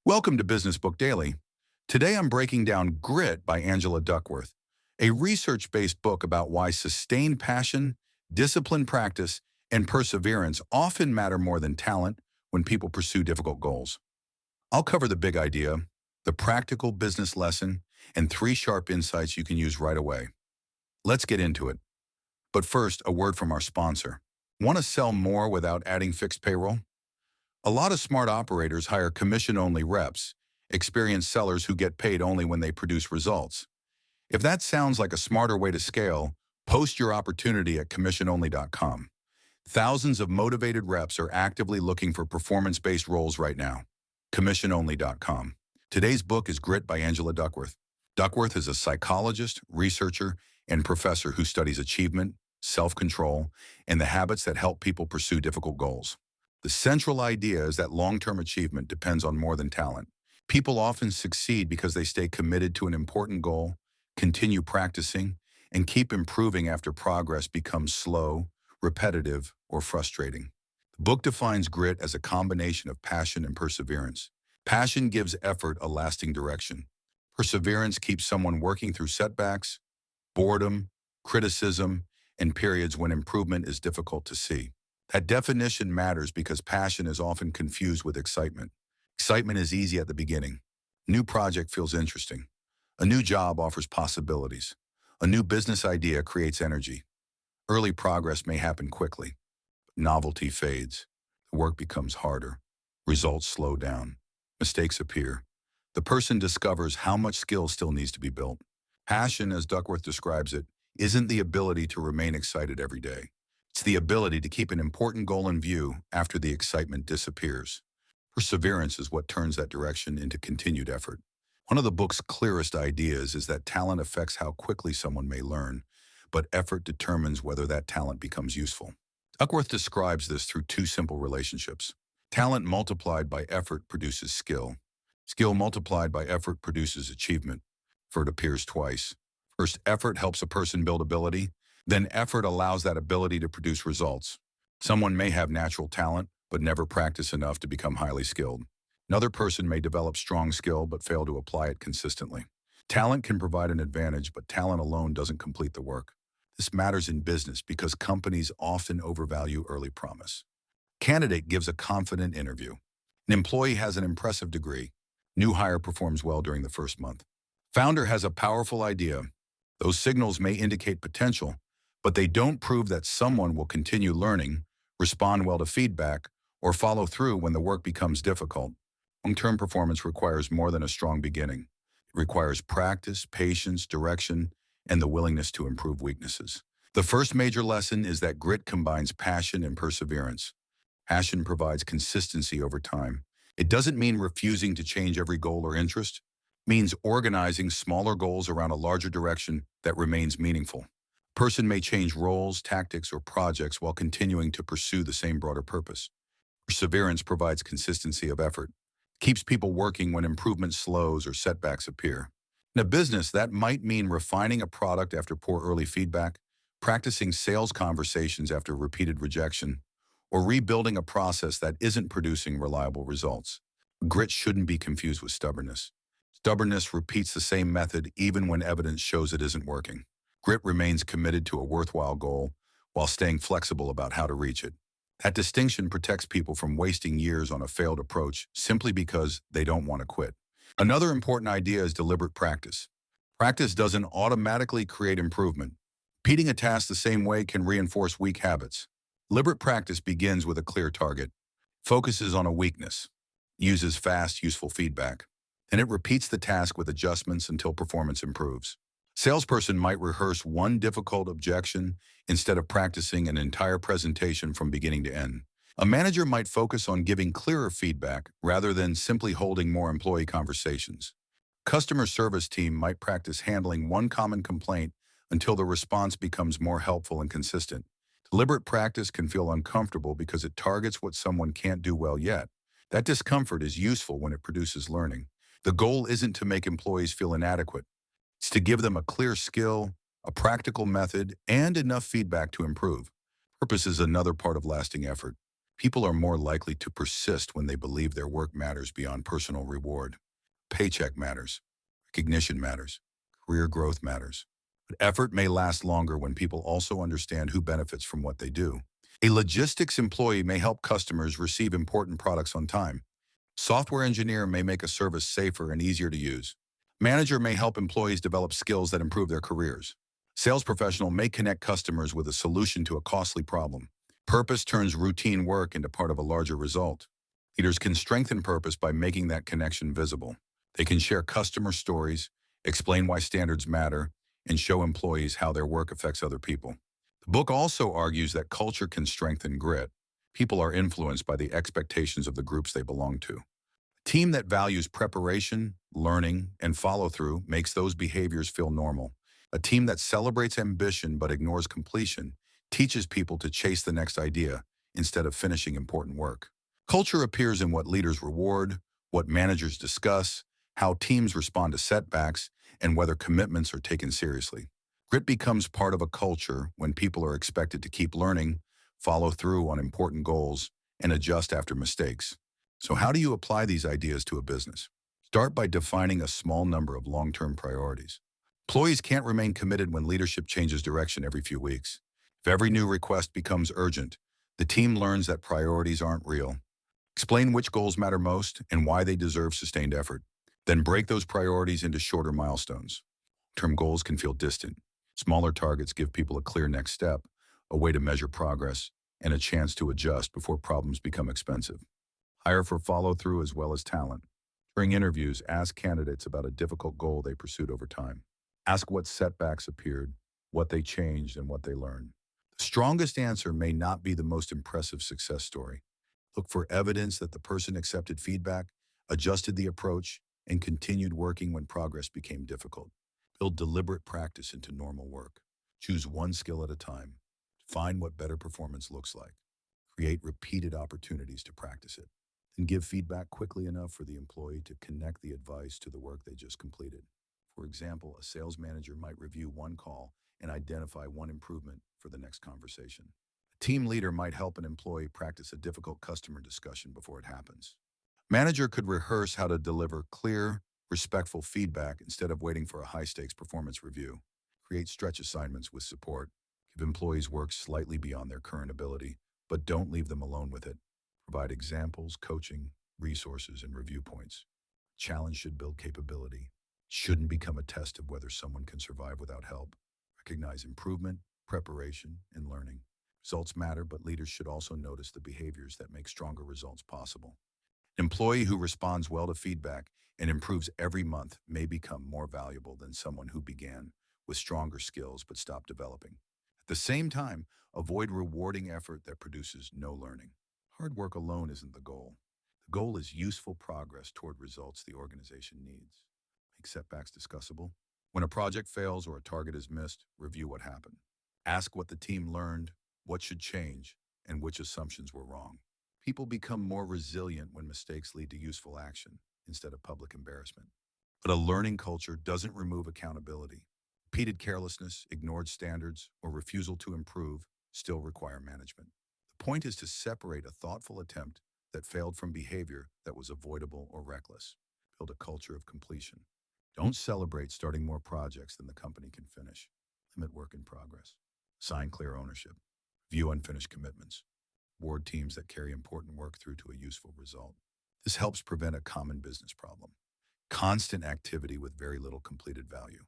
Welcome to Business Book Daily. Today I'm breaking down Grit by Angela Duckworth, a research-based book about why sustained passion, disciplined practice, and perseverance often matter more than talent when people pursue difficult goals. I'll cover the big idea, the practical business lesson, and three sharp insights you can use right away. Let's get into it. But first, a word from our sponsor. Want to sell more without adding fixed payroll? A lot of smart operators hire commission-only reps, experienced sellers who get paid only when they produce results. If that sounds like a smarter way to scale, post your opportunity at commissiononly.com. Thousands of motivated reps are actively looking for performance-based roles right now. Commissiononly.com. Today's book is Grit by Angela Duckworth. Duckworth is a psychologist, researcher, and professor who studies achievement, self-control, and the habits that help people pursue difficult goals. The central idea is that long-term achievement depends on more than talent. People often succeed because they stay committed to an important goal, continue practicing, and keep improving after progress becomes slow, repetitive, or frustrating. The book defines grit as a combination of passion and perseverance. Passion gives effort a lasting direction. Perseverance keeps someone working through setbacks, boredom, criticism, and periods when improvement is difficult to see. That definition matters because passion is often confused with excitement. Excitement is easy at the beginning. A new project feels interesting. A new job offers possibilities. A new business idea creates energy. Early progress may happen quickly, but novelty fades. The work becomes harder. Results slow down. Mistakes appear. The person discovers how much skill still needs to be built. Passion, as Duckworth describes it, isn't the ability to remain excited every day. It's the ability to keep an important goal in view after the excitement disappears. Perseverance is what turns that direction into continued effort. One of the book's clearest ideas is that talent affects how quickly someone may learn, but effort determines whether that talent becomes useful. Duckworth describes this through two simple relationships. Talent multiplied by effort produces skill. Skill multiplied by effort produces achievement. Effort appears twice. First, effort helps a person build ability. Then effort allows that ability to produce results. Someone may have natural talent, but never practice enough to become highly skilled. Another person may develop strong skill, but fail to apply it consistently. Talent can provide an advantage, but talent alone doesn't complete the work. This matters in business because companies often overvalue early promise. Candidate gives a confident interview. An employee has an impressive degree. New hire performs well during the first month. Founder has a powerful idea. Those signals may indicate potential, but they don't prove that someone will continue learning, respond well to feedback, or follow through when the work becomes difficult. Long-term performance requires more than a strong beginning. It requires practice, patience, direction, and the willingness to improve weaknesses. The first major lesson is that grit combines passion and perseverance. Passion provides consistency over time. It doesn't mean refusing to change every goal or interest. It means organizing smaller goals around a larger direction that remains meaningful. Person may change roles, tactics, or projects while continuing to pursue the same broader purpose. Perseverance provides consistency of effort, keeps people working when improvement slows or setbacks appear. In a business, that might mean refining a product after poor early feedback, practicing sales conversations after repeated rejection, or rebuilding a process that isn't producing reliable results. Grit shouldn't be confused with stubbornness. Stubbornness repeats the same method even when evidence shows it isn't working. Grit remains committed to a worthwhile goal while staying flexible about how to reach it. That distinction protects people from wasting years on a failed approach simply because they don't want to quit. Another important idea is deliberate practice. Practice doesn't automatically create improvement. Repeating a task the same way can reinforce weak habits. Deliberate practice begins with a clear target, focuses on a weakness, uses fast, useful feedback, and it repeats the task with adjustments until performance improves. Salesperson might rehearse one difficult objection instead of practicing an entire presentation from beginning to end. A manager might focus on giving clearer feedback rather than simply holding more employee conversations. Customer service team might practice handling one common complaint until the response becomes more helpful and consistent. Deliberate practice can feel uncomfortable because it targets what someone can't do well yet. That discomfort is useful when it produces learning. The goal isn't to make employees feel inadequate. It's to give them a clear skill, a practical method, and enough feedback to improve. Purpose is another part of lasting effort. People are more likely to persist when they believe their work matters beyond personal reward. Paycheck matters. Recognition matters. Career growth matters. But effort may last longer when people also understand who benefits from what they do. A logistics employee may help customers receive important products on time. Software engineer may make a service safer and easier to use. Manager may help employees develop skills that improve their careers. Sales professional may connect customers with a solution to a costly problem. Purpose turns routine work into part of a larger result. Leaders can strengthen purpose by making that connection visible. They can share customer stories, explain why standards matter, and show employees how their work affects other people. The book also argues that culture can strengthen grit. People are influenced by the expectations of the groups they belong to. A team that values preparation, learning, and follow-through makes those behaviors feel normal. A team that celebrates ambition but ignores completion teaches people to chase the next idea instead of finishing important work. Culture appears in what leaders reward, what managers discuss, how teams respond to setbacks, and whether commitments are taken seriously. Grit becomes part of a culture when people are expected to keep learning, follow through on important goals, and adjust after mistakes. So how do you apply these ideas to a business? Start by defining a small number of long-term priorities. Employees can't remain committed when leadership changes direction every few weeks. If every new request becomes urgent, the team learns that priorities aren't real. Explain which goals matter most and why they deserve sustained effort. Then break those priorities into shorter milestones. Term goals can feel distant. Smaller targets give people a clear next step, a way to measure progress, and a chance to adjust before problems become expensive. Hire for follow-through as well as talent. During interviews, ask candidates about a difficult goal they pursued over time. Ask what setbacks appeared, what they changed, and what they learned. The strongest answer may not be the most impressive success story. Look for evidence that the person accepted feedback, adjusted the approach, and continued working when progress became difficult. Build deliberate practice into normal work. Choose one skill at a time. Find what better performance looks like. Create repeated opportunities to practice it. Then give feedback quickly enough for the employee to connect the advice to the work they just completed. For example, a sales manager might review one call and identify one improvement for the next conversation. A team leader might help an employee practice a difficult customer discussion before it happens. Manager could rehearse how to deliver clear, respectful feedback instead of waiting for a high-stakes performance review. Create stretch assignments with support. Give employees work slightly beyond their current ability, but don't leave them alone with it. Provide examples, coaching, resources, and review points. Challenge should build capability. It shouldn't become a test of whether someone can survive without help. Recognize improvement, preparation, and learning. Results matter, but leaders should also notice the behaviors that make stronger results possible. An employee who responds well to feedback and improves every month may become more valuable than someone who began with stronger skills but stopped developing. At the same time, avoid rewarding effort that produces no learning. Hard work alone isn't the goal. The goal is useful progress toward results the organization needs. Make setbacks discussable. When a project fails or a target is missed, review what happened. Ask what the team learned, what should change, and which assumptions were wrong. People become more resilient when mistakes lead to useful action instead of public embarrassment. But a learning culture doesn't remove accountability. Repeated carelessness, ignored standards, or refusal to improve still require management. The point is to separate a thoughtful attempt that failed from behavior that was avoidable or reckless. Build a culture of completion. Don't celebrate starting more projects than the company can finish. Limit work in progress. Assign clear ownership. View unfinished commitments. Reward teams that carry important work through to a useful result. This helps prevent a common business problem: constant activity with very little completed value.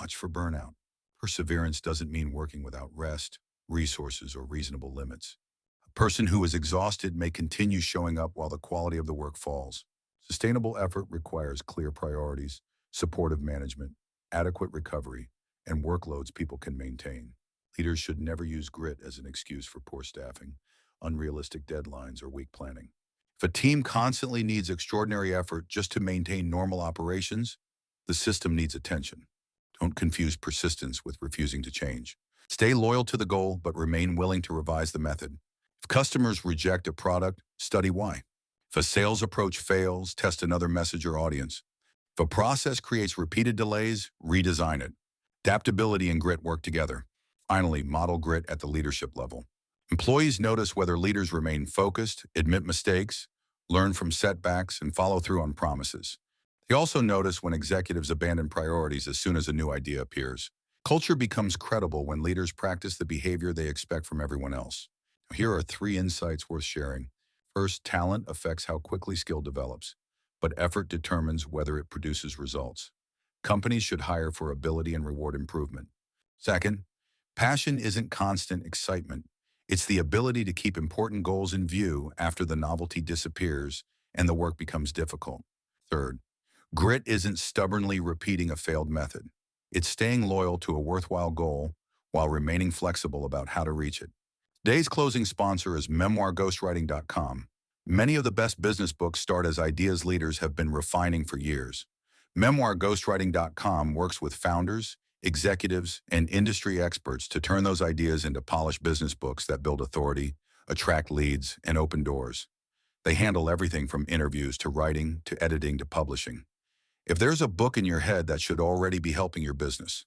Watch for burnout. Perseverance doesn't mean working without rest, resources, or reasonable limits. A person who is exhausted may continue showing up while the quality of the work falls. Sustainable effort requires clear priorities, supportive management, adequate recovery, and workloads people can maintain. Leaders should never use grit as an excuse for poor staffing, unrealistic deadlines, or weak planning. If a team constantly needs extraordinary effort just to maintain normal operations, the system needs attention. Don't confuse persistence with refusing to change. Stay loyal to the goal, but remain willing to revise the method. If customers reject a product, study why. If a sales approach fails, test another message or audience. If a process creates repeated delays, redesign it. Adaptability and grit work together. Finally, model grit at the leadership level. Employees notice whether leaders remain focused, admit mistakes, learn from setbacks, and follow through on promises. They also notice when executives abandon priorities as soon as a new idea appears. Culture becomes credible when leaders practice the behavior they expect from everyone else. Here are 3 insights worth sharing. First, talent affects how quickly skill develops, but effort determines whether it produces results. Companies should hire for ability and reward improvement. Second, passion isn't constant excitement. It's the ability to keep important goals in view after the novelty disappears and the work becomes difficult. Third, grit isn't stubbornly repeating a failed method. It's staying loyal to a worthwhile goal while remaining flexible about how to reach it. Today's closing sponsor is memoirghostwriting.com. Many of the best business books start as ideas leaders have been refining for years. Memoirghostwriting.com works with founders, executives, and industry experts to turn those ideas into polished business books that build authority, attract leads, and open doors. They handle everything from interviews to writing to editing to publishing. If there's a book in your head that should already be helping your business,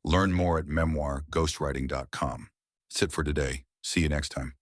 learn more at memoirghostwriting.com. That's it for today. See you next time.